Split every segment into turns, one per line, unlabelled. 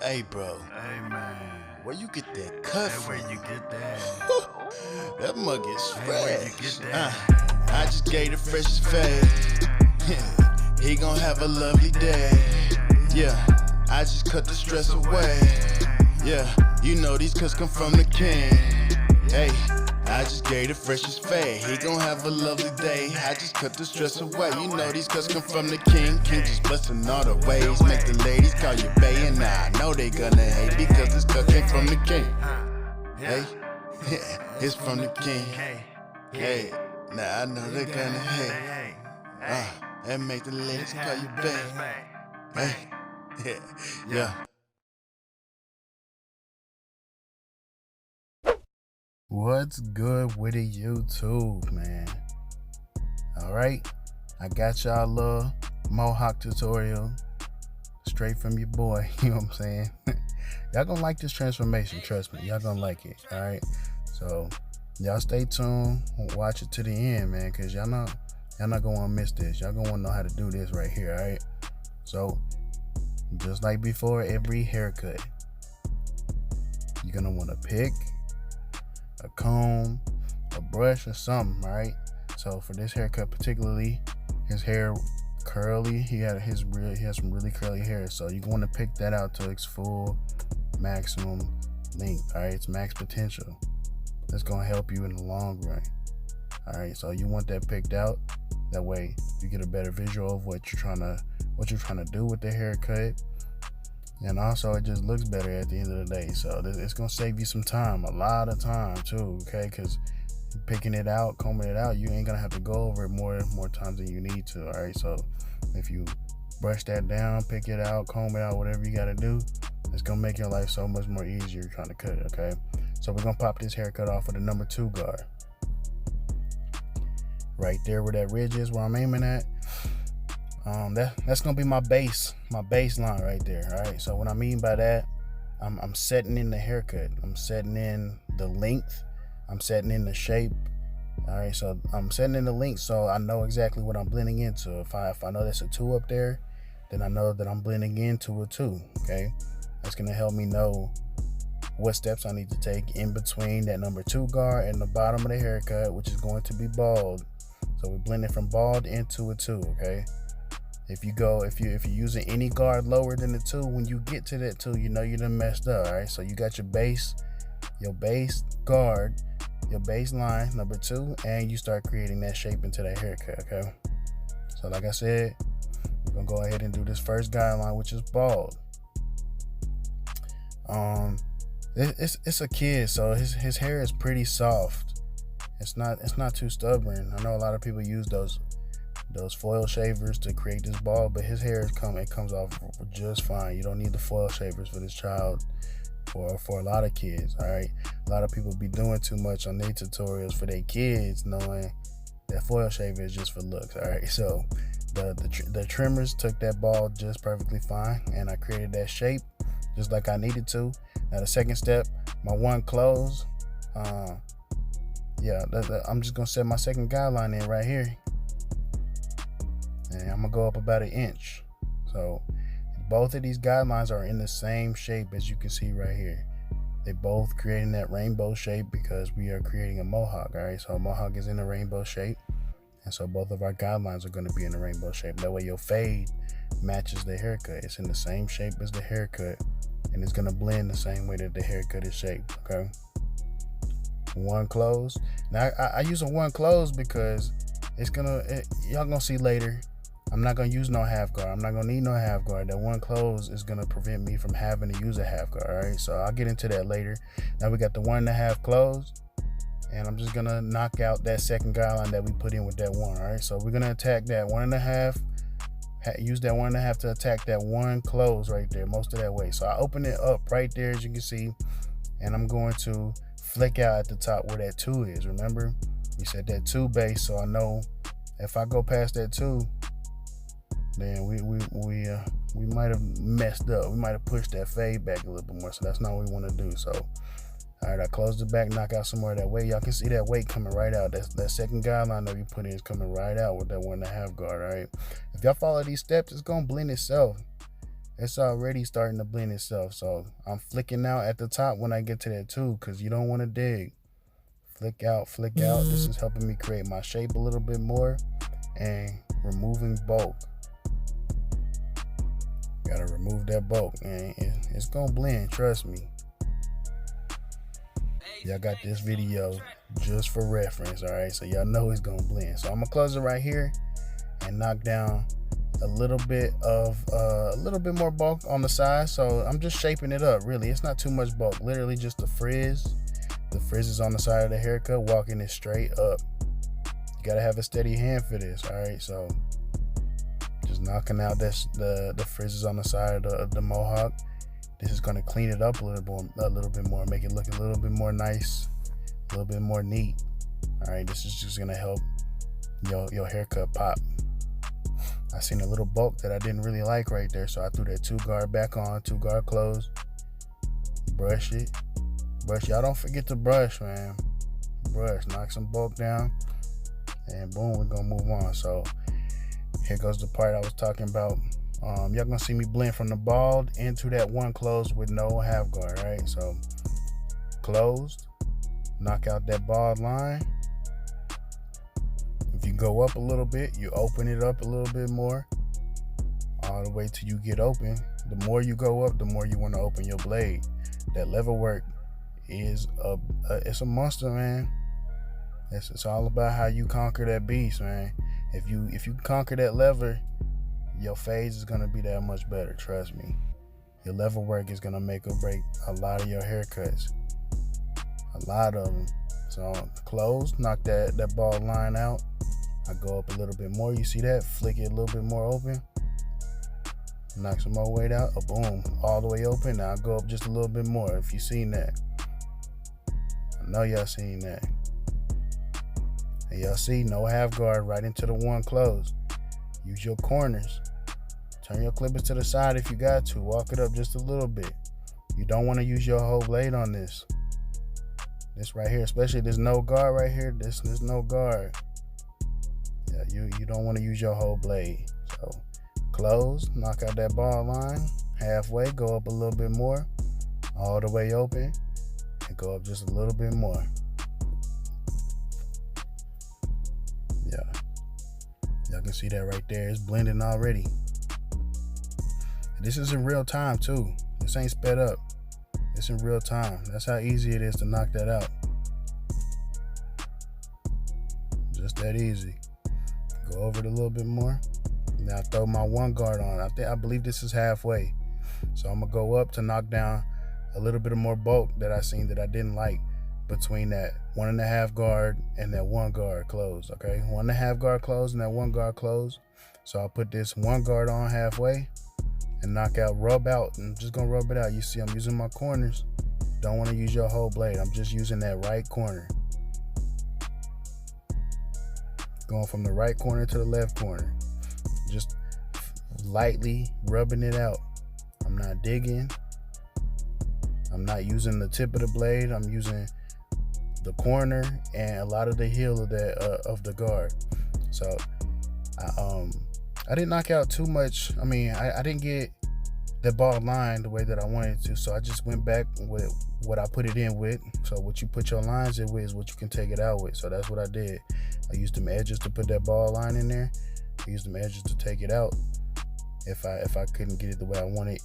Hey, bro.
Hey, man.
Where you get that cut
Hey,
from?
where you get that?
That mug is
Hey, where you
fresh.
get that?
I just gave the freshest fade. He gon' have a lovely day. Yeah, I just cut the stress away. Yeah, you know these cuts come from the king. Hey, I just gave the freshest fade. He gon' have a lovely day. I just cut the stress away. You know these cuts come from the king. King just bustin' all the ways. Make the ladies call you bae, and I know they gonna hate because this cut came from the king. Hey, it's from the king. Hey, now I know they gonna hate. And make the ladies call you bae. Hey, yeah.
What's good with it, YouTube, man? Alright, I got y'all a little Mohawk tutorial straight from your boy, you know what I'm saying? Y'all gonna like this transformation, trust me, y'all gonna like it, alright? So, y'all stay tuned, watch it to the end, man, because y'all not gonna wanna miss this. Y'all gonna wanna know how to do this right here, alright? So, just like before every haircut, you're gonna wanna pick a comb, a brush, or something, right? So for this haircut particularly, his hair curly. He has some really curly hair, so you want to pick that out to its full maximum length. All right, it's max potential. That's gonna help you in the long run. All right, so you want that picked out. That way you get a better visual of what you're trying to do with the haircut. And also, it just looks better at the end of the day. So it's gonna save you some time, a lot of time too, okay? Because picking it out, combing it out, you ain't gonna have to go over it more times than you need to. All right. So if you brush that down, pick it out, comb it out, whatever you gotta do, it's gonna make your life so much more easier trying to cut it. Okay. So we're gonna pop this haircut off with the number 2 guard. Right there where that ridge is, where I'm aiming at. That's gonna be my baseline right there. All right, so what I mean by that, I'm setting in the haircut, I'm setting in the length, I'm setting in the shape. All right, so I'm setting in the length so I know exactly what I'm blending into. If I know there's a 2 up there, then I know that I'm blending into a 2. Okay, that's gonna help me know what steps I need to take in between that number 2 guard and the bottom of the haircut, which is going to be bald. So we're blending from bald into a 2. Okay. If you're using any guard lower than the 2, when you get to that 2, you know you done messed up. All right, so you got your base guard, your baseline number 2, and you start creating that shape into that haircut. Okay, so like I said, we're gonna go ahead and do this first guideline, which is bald. It's a kid, so his hair is pretty soft. It's not too stubborn. I know a lot of people use those foil shavers to create this bald, but his hair comes off just fine. You don't need the foil shavers for this child, for a lot of kids. All right, a lot of people be doing too much on their tutorials for their kids, knowing that foil shaver is just for looks. All right, so the trimmers took that bald just perfectly fine, and I created that shape just like I needed to. Now the second step, my one close. I'm just gonna set my second guideline in right here. And I'm gonna go up about 1 inch. So both of these guidelines are in the same shape, as you can see right here. They both creating that rainbow shape because we are creating a mohawk. All right, so a mohawk is in a rainbow shape, and so both of our guidelines are going to be in a rainbow shape. That way your fade matches the haircut. It's in the same shape as the haircut, and it's going to blend the same way that the haircut is shaped. Okay, one close. Now I use a one close because y'all gonna see later, I'm not gonna use no half guard. I'm not gonna need no half guard. That one close is gonna prevent me from having to use a half guard. All right, so I'll get into that later. Now we got the 1.5 close, and I'm just gonna knock out that second guideline that we put in with that 1. All right, so we're gonna attack that 1.5. Use that 1.5 to attack that 1 close right there, most of that way. So I open it up right there, as you can see, and I'm going to flick out at the top where that 2 is. Remember, we said that 2 base, so I know if I go past that 2, then we might have messed up. We might have pushed that fade back a little bit more, so that's not what we want to do. So all right, I closed it back, knock out some more of that weight. Y'all can see that weight coming right out. That second guideline that we put in is coming right out with that 1.5 guard. All right, if y'all follow these steps, it's gonna blend itself. it's already starting to blend itself. So I'm flicking out at the top when I get to that too, because you don't want to dig. Flick out, flick out. This is helping me create my shape a little bit more and removing bulk. Gotta remove that bulk, and it's gonna blend, trust me. Y'all got this video just for reference, all right? So y'all know it's gonna blend. So I'm gonna close it right here and knock down a little bit more bulk on the side. So I'm just shaping it up, really. It's not too much bulk, literally just the frizz. The frizz is on the side of the haircut, walking it straight up. You gotta have a steady hand for this, all right? So just knocking out this, the frizzes on the side of the mohawk. This is gonna clean it up a little bit more, make it look a little bit more nice, a little bit more neat. All right, this is just gonna help your haircut pop. I seen a little bulk that I didn't really like right there, so I threw that 2 guard back on, 2 guard close. Brush it. Brush. Y'all don't forget to brush, man. Brush. Knock some bulk down. And boom, we're gonna move on. So here goes the part I was talking about. Y'all gonna see me blend from the bald into that 1 closed with no half guard, right? So closed. Knock out that bald line. If you go up a little bit, you open it up a little bit more, all the way till you get open. The more you go up, the more you want to open your blade. That lever work is it's a monster, man. It's all about how you conquer that beast, man. If you conquer that lever, your fades is gonna be that much better. Trust me. Your lever work is gonna make or break a lot of your haircuts, a lot of them. So close, knock that bald line out. I go up a little bit more. You see that? Flick it a little bit more open. Knock some more weight out. Boom, all the way open. Now I go up just a little bit more. If you seen that, I know y'all seen that. And y'all see, no half guard, right into the 1 close. Use your corners. Turn your clippers to the side if you got to. Walk it up just a little bit. You don't want to use your whole blade on this. This right here, especially there's no guard right here. There's no guard. Yeah, you don't want to use your whole blade. So close, knock out that ball line, halfway, go up a little bit more, all the way open, and go up just a little bit more. Yeah, y'all can see that right there. It's blending already. This is in real time too. This ain't sped up. It's in real time. That's how easy it is to knock that out. Just that easy. Go over it a little bit more. Now throw my 1 guard on. I believe this is halfway. So I'm gonna go up to knock down a little bit of more bulk that I seen that I didn't like between that 1.5 guard and that 1 guard close. Okay, 1.5 guard close and that 1 guard close. So I'll put this 1 guard on halfway and knock out, rub out. I'm just gonna rub it out. You see I'm using my corners. Don't want to use your whole blade. I'm just using that right corner. Going from the right corner to the left corner. Just lightly rubbing it out. I'm not digging. I'm not using the tip of the blade. I'm using the corner and a lot of the heel of the guard. So I didn't knock out too much. I mean, I didn't get the ball line the way that I wanted to, so I just went back with what I put it in with. So what you put your lines in with is what you can take it out with. So that's what I did. I used them edges to put that ball line in there. I used them edges to take it out if I couldn't get it the way I wanted.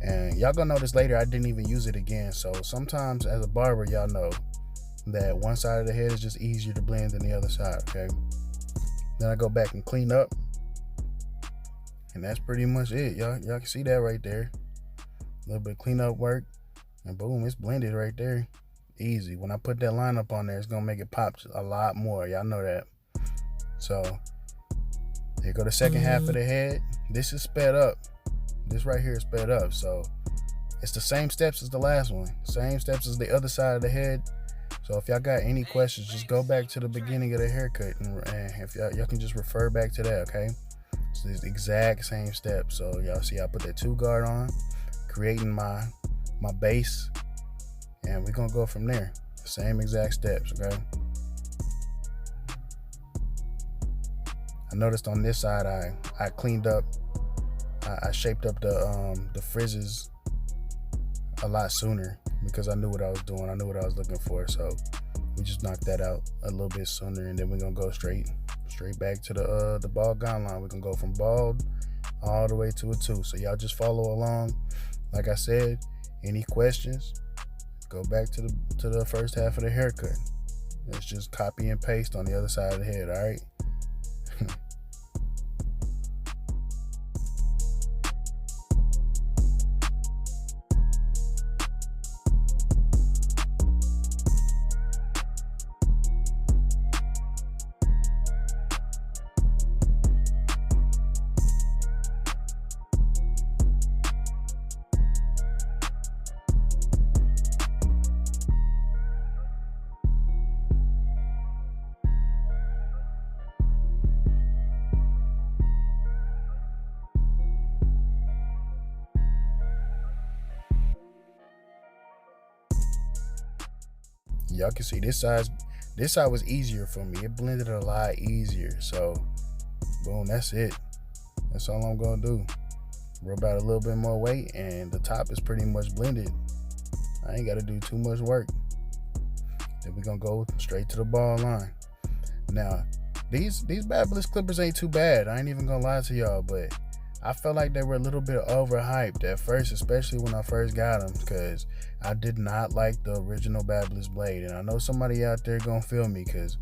And y'all gonna notice later I didn't even use it again. So sometimes as a barber, y'all know that one side of the head is just easier to blend than the other side, okay? Then I go back and clean up. And that's pretty much it. Y'all can see that right there. A little bit of cleanup work. And boom, it's blended right there. Easy. When I put that line up on there, it's gonna make it pop a lot more. Y'all know that. So here go the second half of the head. This is sped up. This right here is sped up. So it's the same steps as the last one. Same steps as the other side of the head. So if y'all got any questions, just go back to the beginning of the haircut, and if y'all can just refer back to that, okay? So it's the exact same step. So y'all see I put that 2 guard on, creating my base, and we're gonna go from there. Same exact steps, okay? I noticed on this side I cleaned up I shaped up the frizzes a lot sooner because I knew what I was doing. I knew what I was looking for. So we just knocked that out a little bit sooner, and then we're gonna go straight back to the bald guideline. We're gonna go from bald all the way to a 2. So y'all just follow along. Like I said, any questions, go back to the first half of the haircut. Let's just copy and paste on the other side of the head, all right? Y'all can see this side was easier for me. It blended a lot easier. So boom, that's it. That's all I'm gonna do. Rub out a little bit more weight and the top is pretty much blended. I ain't gotta do too much work. Then we're gonna go straight to the ball line. Now these Bad Bliss clippers ain't too bad. I ain't even gonna lie to y'all, but I felt like they were a little bit overhyped at first, especially when I first got them, because I did not like the original Bad Bliss blade. And I know somebody out there gonna feel me, because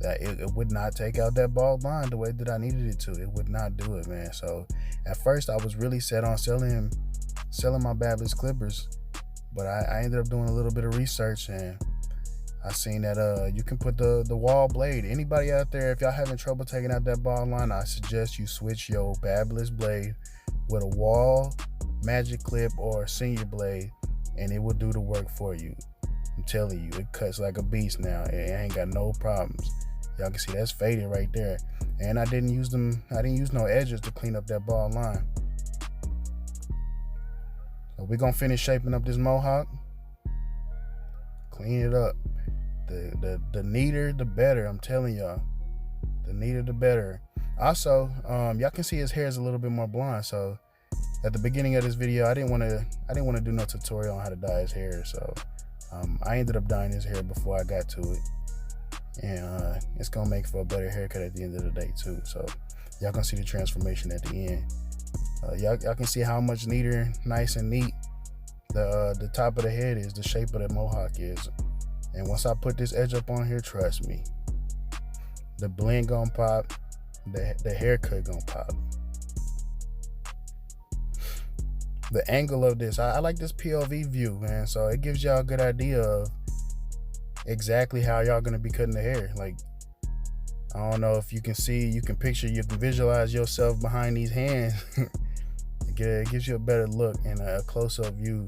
it would not take out that bald line the way that I needed it to. It would not do it, man. So at first I was really set on selling my Bad Bliss clippers, but I ended up doing a little bit of research, and I seen that you can put the wall blade. Anybody out there, if y'all having trouble taking out that bald line, I suggest you switch your Bad Bliss blade with a wall, magic clip, or senior blade, and it will do the work for you. I'm telling you, it cuts like a beast now. It ain't got no problems. Y'all can see that's faded right there. And I didn't use no edges to clean up that bald line. So we're gonna finish shaping up this Mohawk. Clean it up. The neater the better, I'm telling y'all. The neater the better. Also, y'all can see his hair is a little bit more blonde. So at the beginning of this video, I didn't want to do no tutorial on how to dye his hair. So I ended up dyeing his hair before I got to it, and it's gonna make for a better haircut at the end of the day too. So y'all gonna see the transformation at the end. Y'all can see how much neater, nice and neat the top of the head is, the shape of the Mohawk is. And once I put this edge up on here, trust me, the blend gonna pop, the haircut gonna pop. The angle of this, I like this POV view, man. So it gives y'all a good idea of exactly how y'all gonna be cutting the hair. Like, I don't know if you can see, you can picture, you can visualize yourself behind these hands. It gives you a better look and a close-up view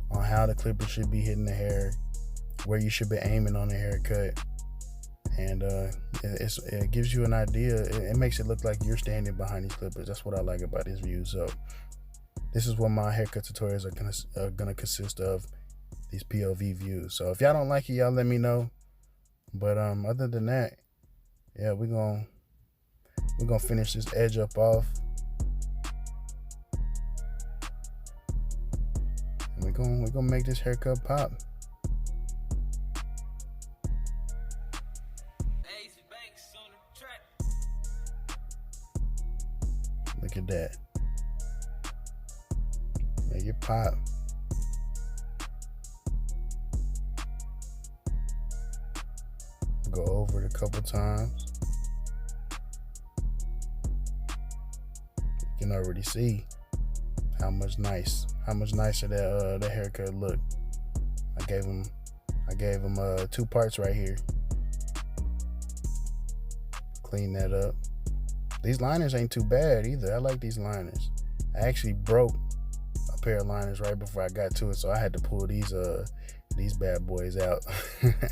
on how the clipper should be hitting the hair, where you should be aiming on the haircut, and it gives you an idea. It makes it look like you're standing behind these clippers. That's what I like about this view. So this is what my haircut tutorials are gonna consist of, these POV views. So if y'all don't like it, y'all let me know. But other than that, yeah, we're gonna finish this edge up off, and we're gonna make this haircut pop. Look at that. Make it pop. Go over it a couple times. You can already see how much nicer that the haircut looked. I gave him 2 parts right here. Clean that up. These liners ain't too bad either. I like these liners. I actually broke a pair of liners right before I got to it, so I had to pull these bad boys out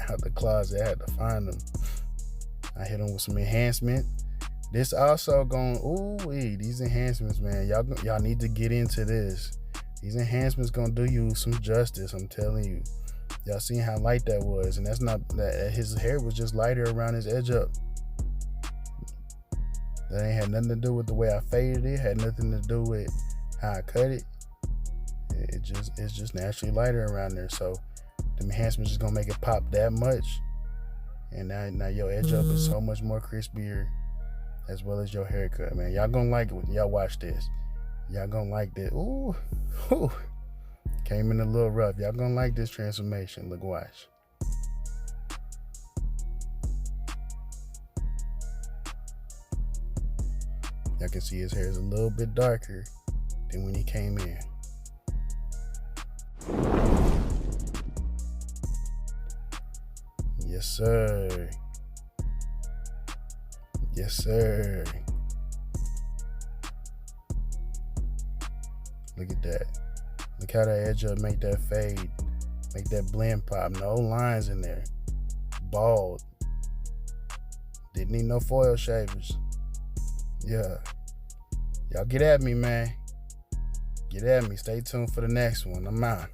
out the closet. I had to find them. I hit them with some enhancement. This also these enhancements, man. Y'all need to get into this. These enhancements gonna do you some justice, I'm telling you. Y'all seen how light that was, and that's not that his hair was just lighter around his edge up. That ain't had nothing to do with the way I faded it. Had nothing to do with how I cut it. It's just naturally lighter around there. So the enhancements is gonna make it pop that much. And now your edge up is so much more crispier, as well as your haircut, man. Y'all gonna like it when y'all watch this. Y'all gonna like this. Ooh. Came in a little rough. Y'all gonna like this transformation. Look, watch. Y'all can see his hair is a little bit darker than when he came in. Yes, sir. Yes, sir. Look at that. Look how that edge up make that fade, make that blend pop. No lines in there. Bald. Didn't need no foil shavers. Yeah. Y'all get at me, man. Get at me. Stay tuned for the next one. I'm out.